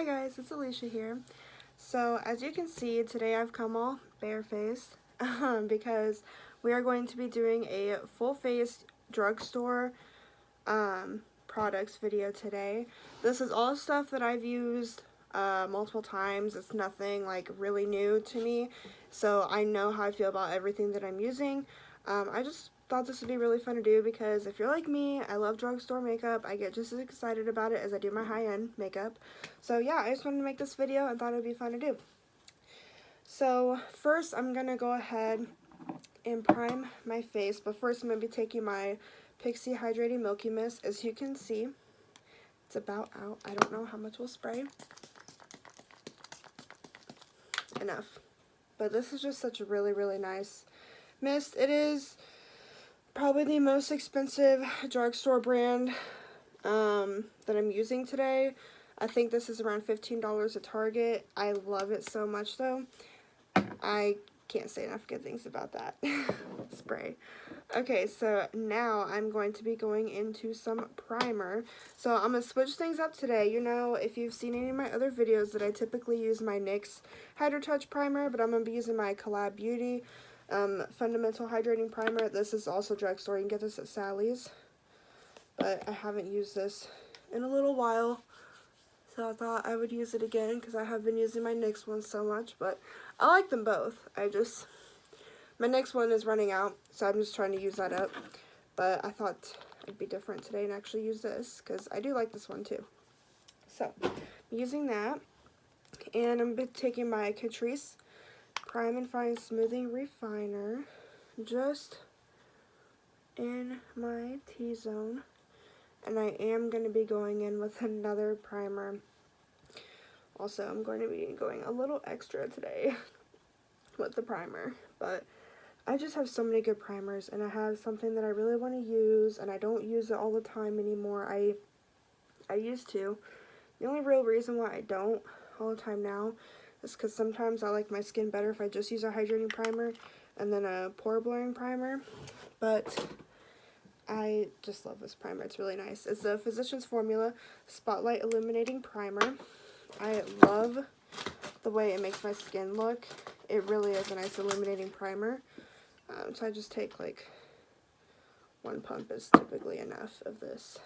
Hi guys, it's Alicia here. So as you can see, today I've come all barefaced because we are going to be doing a full face drugstore products video today. This is all stuff that I've used multiple times. It's nothing like really new to me, so I know how I feel about everything that I'm using. I just thought this would be really fun to do because if you're like me, I love drugstore makeup. I get just as excited about it as I do my high-end makeup. So yeah, I just wanted to make this video and thought it would be fun to do. So first I'm going to go ahead and prime my face, but first I'm going to be taking my Pixie Hydrating Milky Mist. As you can see, it's about out. I don't know how much will spray. Enough. But this is just such a really nice mist. It is probably the most expensive drugstore brand that I'm using today. I think this is around $15 at Target. I love it so much though. I can't say enough good things about that spray. Okay, so now I'm going to be going into some primer. So I'm going to switch things up today. You know, if you've seen any of my other videos that I typically use my NYX Hydro Touch primer, but I'm going to be using my Collab Beauty Fundamental Hydrating Primer. This is also drugstore. You can get this at Sally's. But I haven't used this in a little while, so I thought I would use it again because I have been using my NYX one so much. But I like them both. My NYX one is running out, so I'm just trying to use that up. But I thought it'd be different today and actually use this because I do like this one too. So I'm using that, and I'm taking my Catrice Prime and Fine Smoothing Refiner just in my T-zone, and I am going to be going in with another primer. Also, I'm going to be going a little extra today with the primer, but I just have so many good primers, and I have something that I really want to use, and I don't use it all the time anymore. I used to. The only real reason why I don't all the time now is because sometimes I like my skin better if I just use a hydrating primer and then a pore blurring primer. But I just love this primer. It's really nice. It's the Physicians Formula Spotlight Illuminating Primer. I love the way it makes my skin look. It really is a nice illuminating primer. So I just take like one pump is typically enough of this.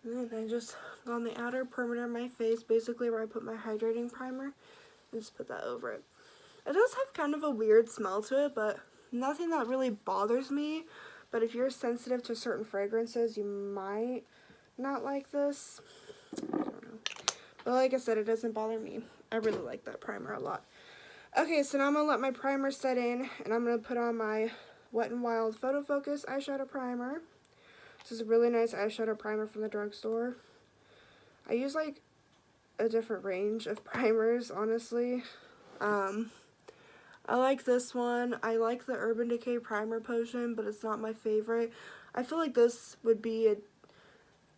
And then I just go on the outer perimeter of my face, basically where I put my hydrating primer, and just put that over it. It does have kind of a weird smell to it, but nothing that really bothers me. But if you're sensitive to certain fragrances, you might not like this. I don't know. But like I said, it doesn't bother me. I really like that primer a lot. Okay, so now I'm going to let my primer set in, and I'm going to put on my Wet n Wild Photo Focus eyeshadow primer. This is a really nice eyeshadow primer from the drugstore. I use like a different range of primers, honestly. I like this one. I like the Urban Decay Primer Potion, but it's not my favorite. I feel like this would be a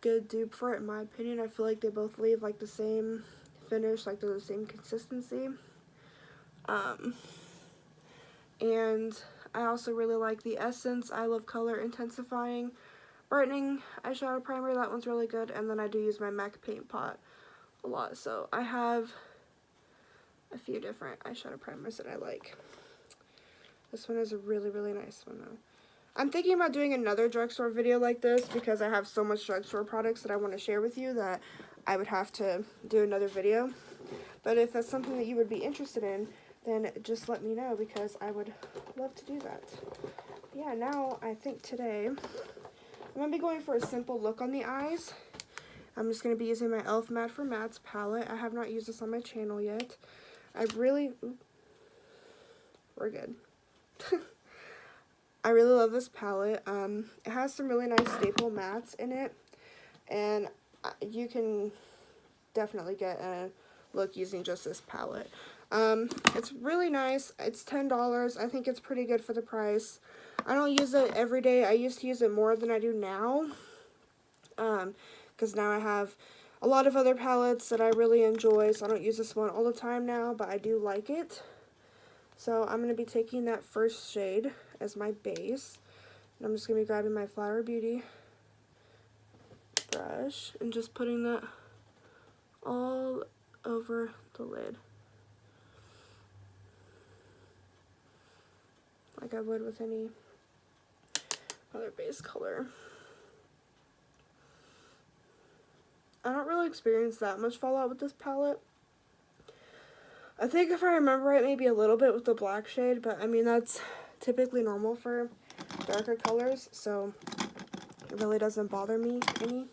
good dupe for it, in my opinion. I feel like they both leave like the same finish, like they're the same consistency. And I also really like the Essence I Love Color Intensifying Brightening eyeshadow primer. That one's really good. And then I do use my MAC Paint Pot a lot. So I have a few different eyeshadow primers that I like. This one is a really nice one though. I'm thinking about doing another drugstore video like this because I have so much drugstore products that I want to share with you that I would have to do another video. But if that's something that you would be interested in, then just let me know because I would love to do that. Yeah, now I think today I'm going to be going for a simple look on the eyes. I'm just going to be using my e.l.f. Matte for Mattes palette. I have not used this on my channel yet. We're good. I really love this palette. It has some really nice staple mattes in it, and you can definitely get a look using just this palette. It's really nice. It's $10. I think it's pretty good for the price. I don't use it every day. I used to use it more than I do now, because now I have a lot of other palettes that I really enjoy, so I don't use this one all the time now, but I do like it. So I'm going to be taking that first shade as my base, and I'm just going to be grabbing my Flower Beauty brush and just putting that all over the lid, like I would with any other base color. I don't really experience that much fallout with this palette. I think if I remember right, maybe a little bit with the black shade, but I mean, that's typically normal for darker colors, so it really doesn't bother me any.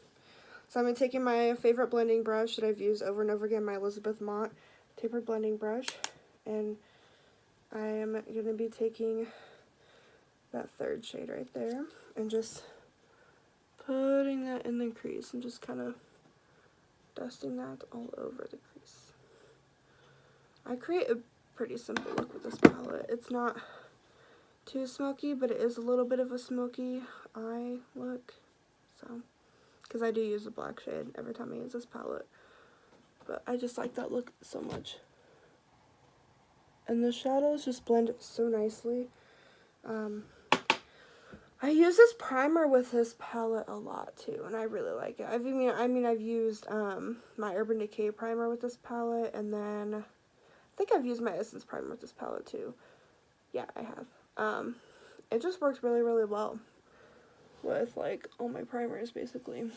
So I'm taking my favorite blending brush that I've used over and over again, my Elizabeth Mott tapered blending brush, and I am going to be taking that third shade right there and just putting that in the crease and just kind of dusting that all over the crease. I create a pretty simple look with this palette. It's not too smoky, but it is a little bit of a smoky eye look, so, because I do use a black shade every time I use this palette, but I just like that look so much. And the shadows just blend so nicely. I use this primer with this palette a lot too, and I really like it. I've used my Urban Decay primer with this palette, and then I think I've used my Essence primer with this palette too. Yeah, I have. It just works really, really well with like all my primers basically.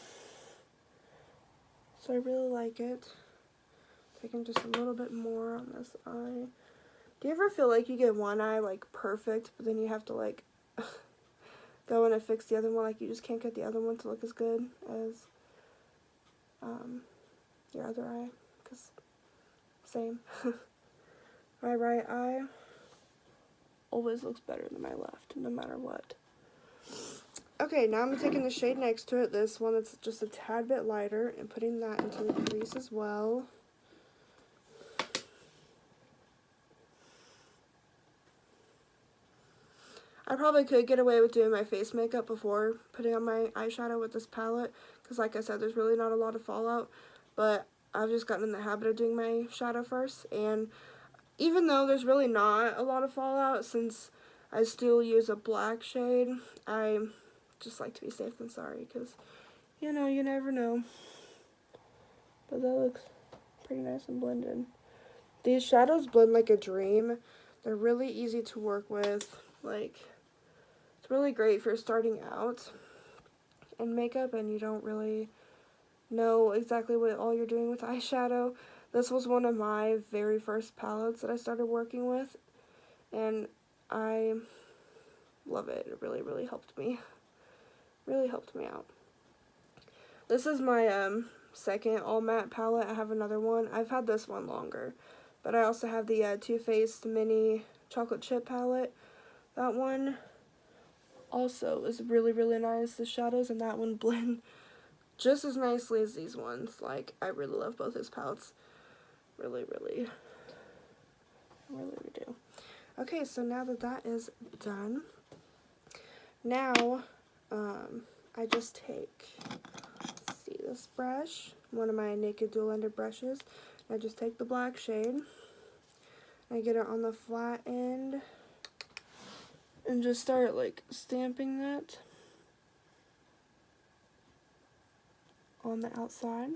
So I really like it. Taking just a little bit more on this eye. Do you ever feel like you get one eye like perfect, but then you have to like go in and fix the other one, like you just can't get the other one to look as good as your other eye? Because same. My right eye always looks better than my left, no matter what. Okay, now I'm taking the shade next to it, this one that's just a tad bit lighter, and putting that into the crease as well. I probably could get away with doing my face makeup before putting on my eyeshadow with this palette, because like I said, there's really not a lot of fallout, but I've just gotten in the habit of doing my shadow first, and even though there's really not a lot of fallout, since I still use a black shade, I just like to be safe than sorry, because, you know, you never know. But that looks pretty nice and blended. These shadows blend like a dream. They're really easy to work with. Like, it's really great if you're starting out in makeup and you don't really know exactly what all you're doing with eyeshadow. This was one of my very first palettes that I started working with, and I love it. It really, really helped me. Really helped me out. This is my second all matte palette. I have another one. I've had this one longer, but I also have the Too Faced Mini Chocolate Chip palette. That one also is really, really nice. The shadows in that one blend just as nicely as these ones. Like, I really love both those palettes. Really, really, really do. Okay, so now that that is done, now I just take, let's see, this brush, one of my Naked Dual Ended brushes. I just take the black shade, I get it on the flat end, and just start like stamping that on the outside.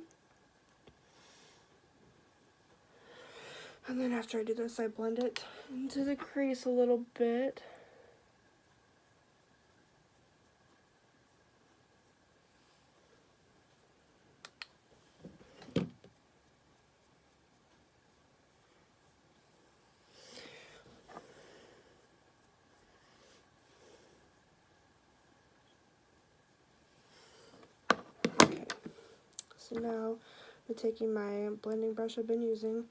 And then after I do this, I blend it into the crease a little bit. Okay, so now I'm taking my blending brush I've been using,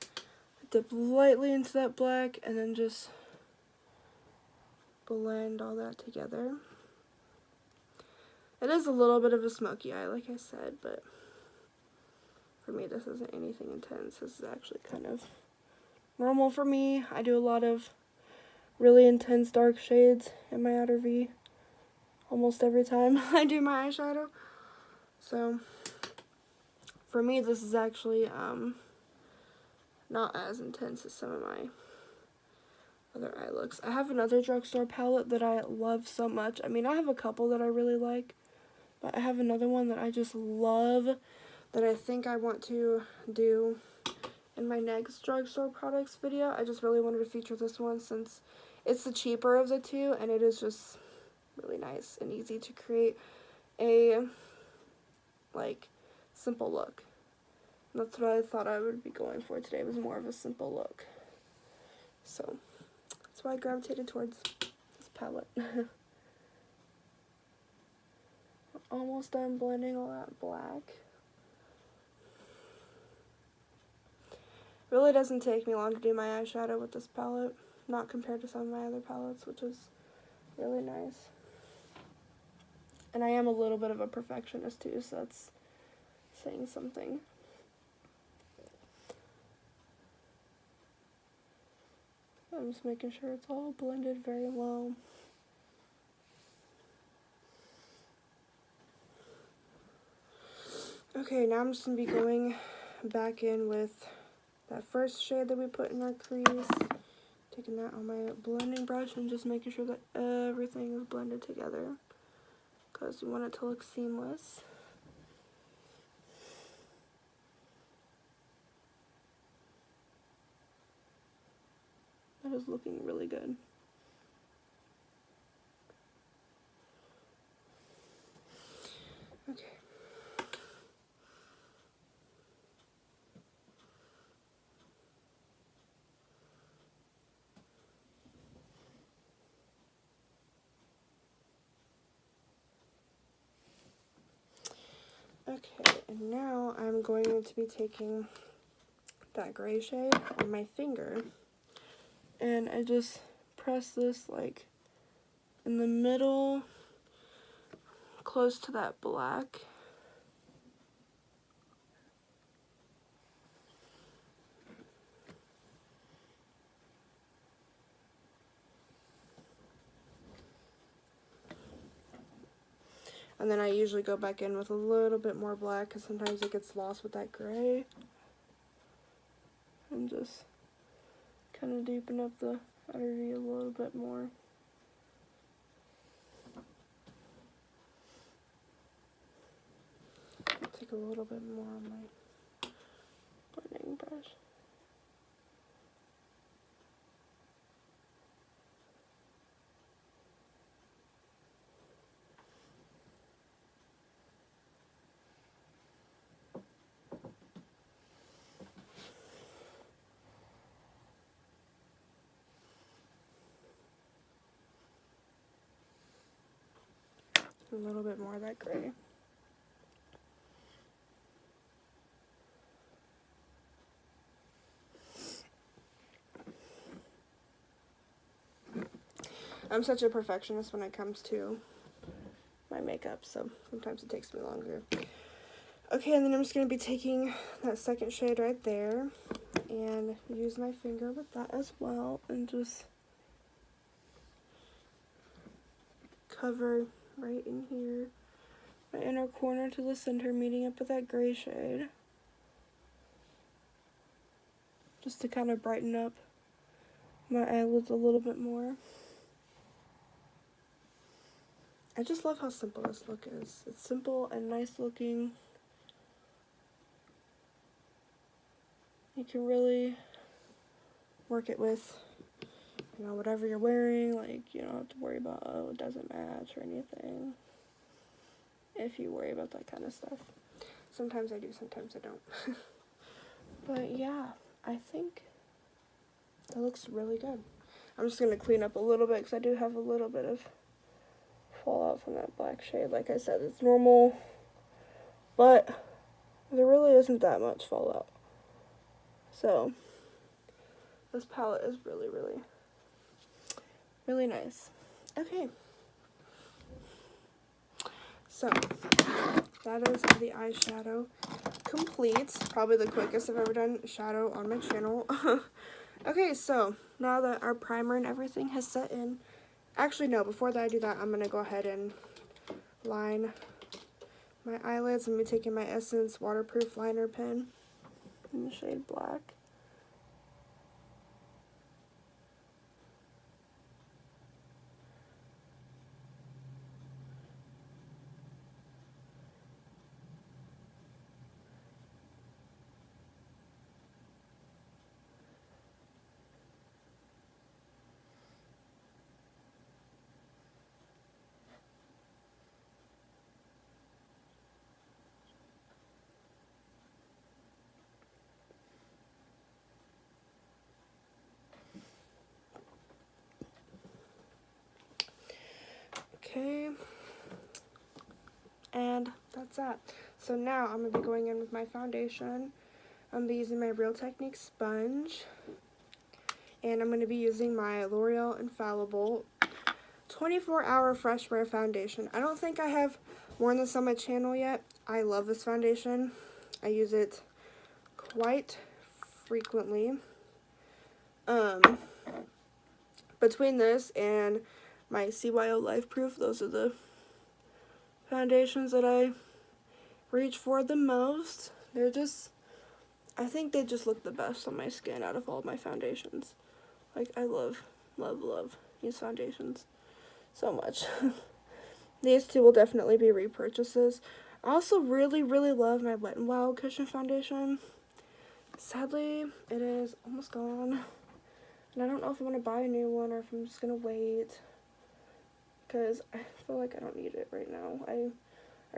dip lightly into that black, and then just blend all that together. It is a little bit of a smoky eye, like I said, but for me this isn't anything intense. This is actually kind of normal for me. I do a lot of really intense dark shades in my outer V almost every time I do my eyeshadow. So for me this is actually not as intense as some of my other eye looks. I have another Drugstore palette that I love so much. I mean, I have a couple that I really like, but I have another one that I just love that I think I want to do in my next drugstore products video. I just really wanted to feature this one since it's the cheaper of the two, and it is just really nice and easy to create a, like, simple look. And that's what I thought I would be going for today, was more of a simple look. So, that's why I gravitated towards this palette. Almost done blending all that black. Really doesn't take me long to do my eyeshadow with this palette, not compared to some of my other palettes, which is really nice. And I am a little bit of a perfectionist too, so that's saying something. I'm just making sure it's all blended very well. Okay, now I'm just going to be going back in with that first shade that we put in our crease. Taking that on my blending brush and just making sure that everything is blended together, because we want it to look seamless. That is looking really good. Okay. Okay, and now I'm going to be taking that gray shade on my finger, and I just press this like in the middle, close to that black. And then I usually go back in with a little bit more black, because sometimes it gets lost with that gray. And just kind of deepen up the outer V a little bit more. Take a little bit more on my blending brush. A little bit more of that gray. I'm such a perfectionist when it comes to my makeup, so sometimes it takes me longer. Okay, and then I'm just going to be taking that second shade right there and use my finger with that as well, and just cover right in here, my inner corner to the center, meeting up with that gray shade, just to kind of brighten up my eyelids a little bit more. I just love how simple this look is. It's simple and nice looking. You can really work it with, you know, whatever you're wearing. Like, you don't have to worry about, oh, it doesn't match or anything, if you worry about that kind of stuff. Sometimes I do, sometimes I don't. But yeah, I think that looks really good. I'm just going to clean up a little bit, because I do have a little bit of fallout from that black shade. Like I said, it's normal, but there really isn't that much fallout. So this palette is really, really, really nice. Okay, so that is the eyeshadow complete. Probably the quickest I've ever done shadow on my channel. Okay, so now that our primer and everything has set in, actually no, before that I do that, I'm going to go ahead and line my eyelids. I'm going to be taking my Essence waterproof liner pen in the shade black. Okay. And that's that. So now I'm going to be going in with my foundation. I'm going to be using my Real Technique sponge. And I'm going to be using my L'Oreal Infallible 24-Hour Fresh Wear Foundation. I don't think I have worn this on my channel yet. I love this foundation. I use it quite frequently. Between this and my CYO Life Proof, those are the foundations that I reach for the most. They're just, I think they just look the best on my skin out of all of my foundations. Like, I love these foundations so much. These two will definitely be repurchases. I also really love my Wet n Wild Cushion Foundation. Sadly, it is almost gone. And I don't know if I'm going to buy a new one or if I'm just going to wait. Because I feel like I don't need it right now. I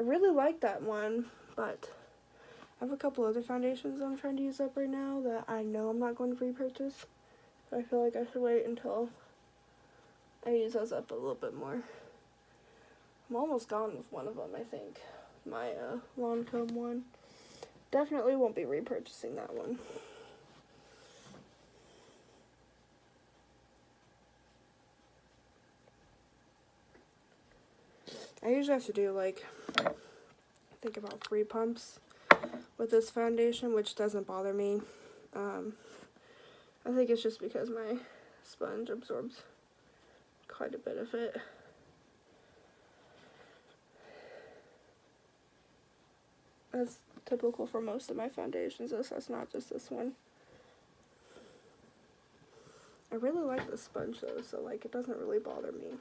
really like that one, but I have a couple other foundations I'm trying to use up right now that I know I'm not going to repurchase. So I feel like I should wait until I use those up a little bit more. I'm almost gone with one of them, I think. My Lancome one. Definitely won't be repurchasing that one. I usually have to do, like, I think about 3 pumps with this foundation, which doesn't bother me. I think it's just because my sponge absorbs quite a bit of it. That's typical for most of my foundations, so that's not just this one. I really like this sponge though, so like it doesn't really bother me.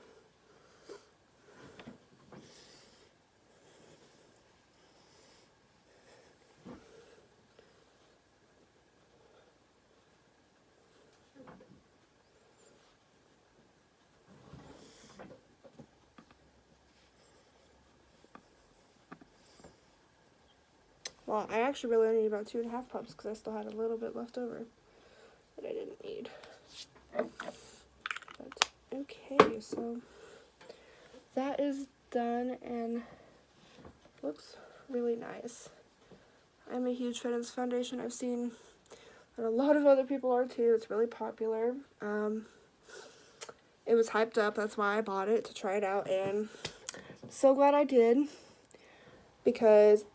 Well, I actually really only need about 2.5 pumps because I still had a little bit left over that I didn't need. But, okay, so that is done and looks really nice. I'm a huge fan of this foundation. I've seen that a lot of other people are too. It's really popular. It was hyped up. That's why I bought it, to try it out, and so glad I did, because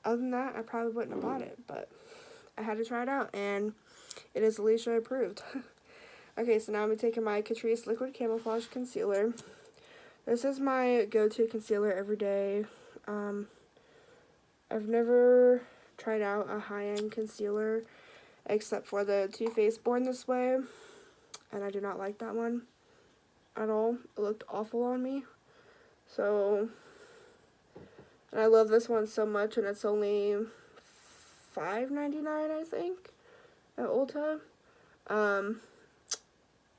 other than that, I probably wouldn't have bought it, but I had to try it out, and it is Alicia approved. Okay, so now I'm taking my Catrice Liquid Camouflage Concealer. This is my go-to concealer every day. I've never tried out a high-end concealer except for the Too Faced Born This Way, and I do not like that one at all. It looked awful on me. So, and I love this one so much, and it's only $5.99, I think, at Ulta.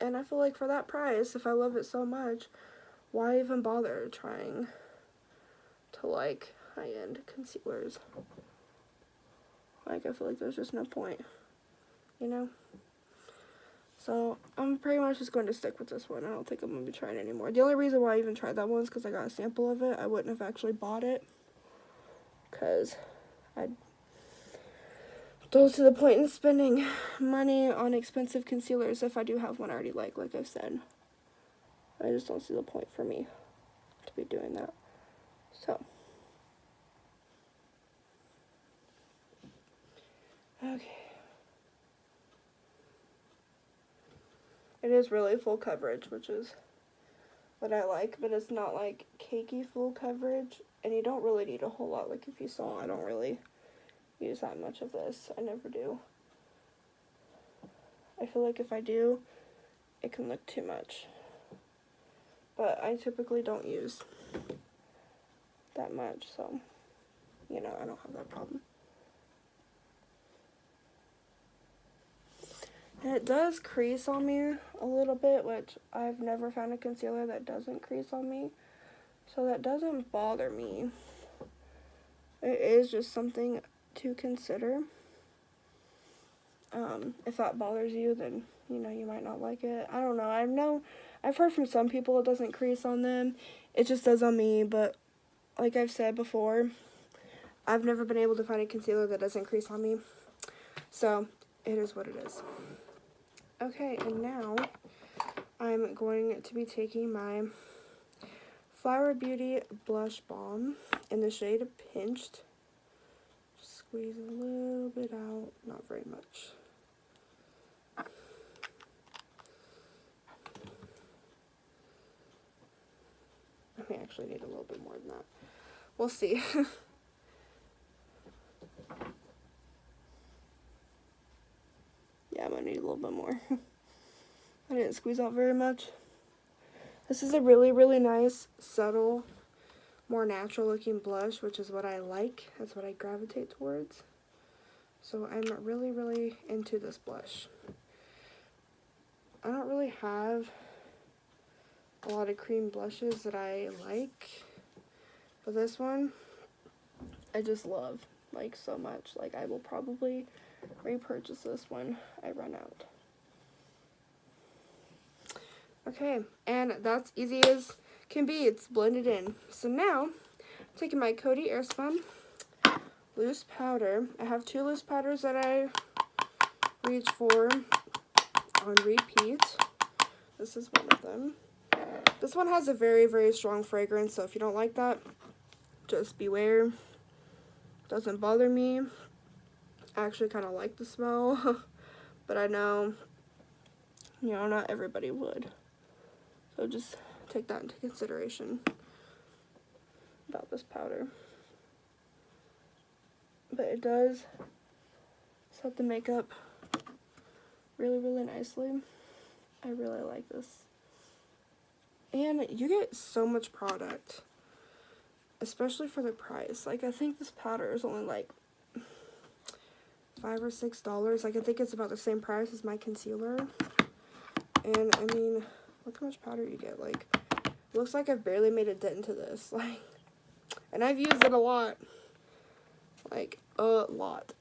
And I feel like for that price, if I love it so much, why even bother trying to like high-end concealers? Like, I feel like there's just no point, you know? So, I'm pretty much just going to stick with this one. I don't think I'm going to be trying anymore. The only reason why I even tried that one is because I got a sample of it. I wouldn't have actually bought it, because I don't see the point in spending money on expensive concealers if I do have one I already like I've said. I just don't see the point for me to be doing that. So, okay. It is really full coverage, which is what I like, but it's not like cakey full coverage, and you don't really need a whole lot. Like, if you saw, I don't really use that much of this. I never do. I feel like if I do, it can look too much. But I typically don't use that much, so, you know, I don't have that problem. And it does crease on me a little bit, which I've never found a concealer that doesn't crease on me. So that doesn't bother me. It is just something to consider. If that bothers you, then, you know, you might not like it. I don't know. I've heard from some people it doesn't crease on them. It just does on me, but like I've said before, I've never been able to find a concealer that doesn't crease on me. So, it is what it is. Okay, and now I'm going to be taking my Flower Beauty Blush Balm in the shade Pinched. Just squeeze a little bit out, not very much. I may actually need a little bit more than that. We'll see. Yeah, I'm gonna need a little bit more. I didn't squeeze out very much. This is a really, really nice, subtle, more natural looking blush, which is what I like. That's what I gravitate towards. So I'm really, really into this blush. I don't really have a lot of cream blushes that I like, but this one I just love, like, so much. Like, I will probably repurchase this when I run out. Okay, and that's easy as can be. It's blended in. So now, I'm taking my Coty Airspun loose powder. I have 2 loose powders that I reach for on repeat. This is one of them. This one has a very, very strong fragrance, so if you don't like that, just beware. Doesn't bother me. I actually kind of like the smell, but I know, you know, not everybody would. So just take that into consideration about this powder. But it does set the makeup really, really nicely. I really like this. And you get so much product, especially for the price. Like, I think this powder is only like $5 or $6. Like, I think it's about the same price as my concealer. And I mean, look how much powder you get. Like, it looks like I've barely made a dent into this. Like, and I've used it a lot. Like, a lot.